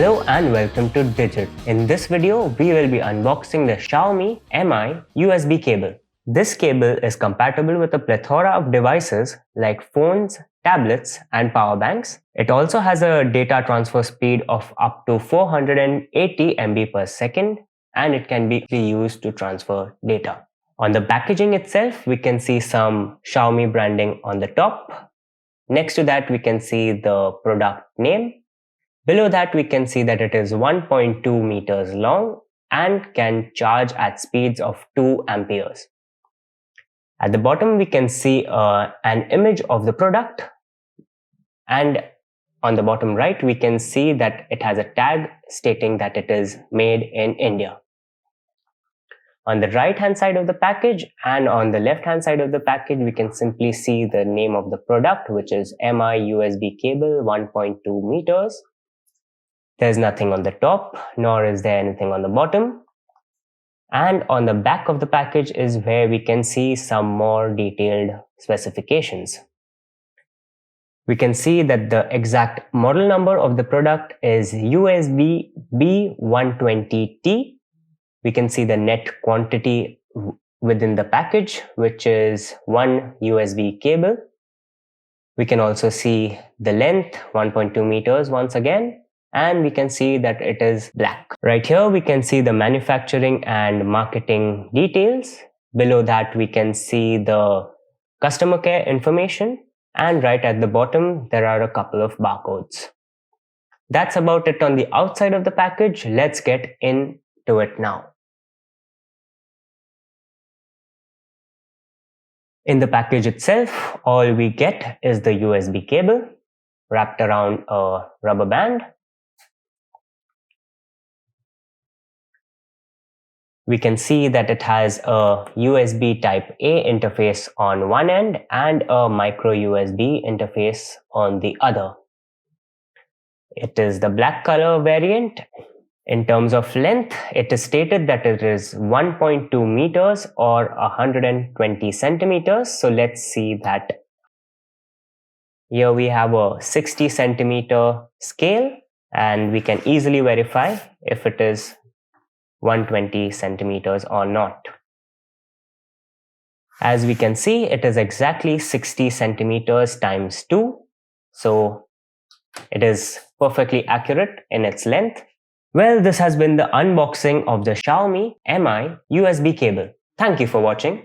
Hello and welcome to Digit. In this video, we will be unboxing the Xiaomi Mi USB cable. This cable is compatible with a plethora of devices like phones, tablets, and power banks. It also has a data transfer speed of up to 480 MB per second, and it can be used to transfer data. On the packaging itself, we can see some Xiaomi branding on the top. Next to that, we can see the product name. Below that, we can see that it is 1.2 meters long and can charge at speeds of 2 amperes. At the bottom, we can see an image of the product, and on the bottom right, we can see that it has a tag stating that it is made in India. On the right hand side of the package and on the left hand side of the package, we can simply see the name of the product, which is Mi USB cable 1.2 meters. There's nothing on the top, nor is there anything on the bottom. And on the back of the package is where we can see some more detailed specifications. We can see that the exact model number of the product is USB B120T. We can see the net quantity within the package, which is 1 USB cable. We can also see the length, 1.2 meters once again. And we can see that it is black. Right here, we can see the manufacturing and marketing details. Below that, we can see the customer care information. And right at the bottom, there are a couple of barcodes. That's about it on the outside of the package. Let's get into it now. In the package itself, all we get is the USB cable wrapped around a rubber band. We can see that it has a USB Type A interface on one end and a micro USB interface on the other. It is the black color variant. In terms of length, it is stated that it is 1.2 meters or 120 centimeters. So let's see that. Here we have a 60 centimeter scale, and we can easily verify if it is 120 centimeters or not. As we can see, it is exactly 60 centimeters times 2. So it is perfectly accurate in its length. Well, this has been the unboxing of the Xiaomi Mi USB cable. Thank you for watching.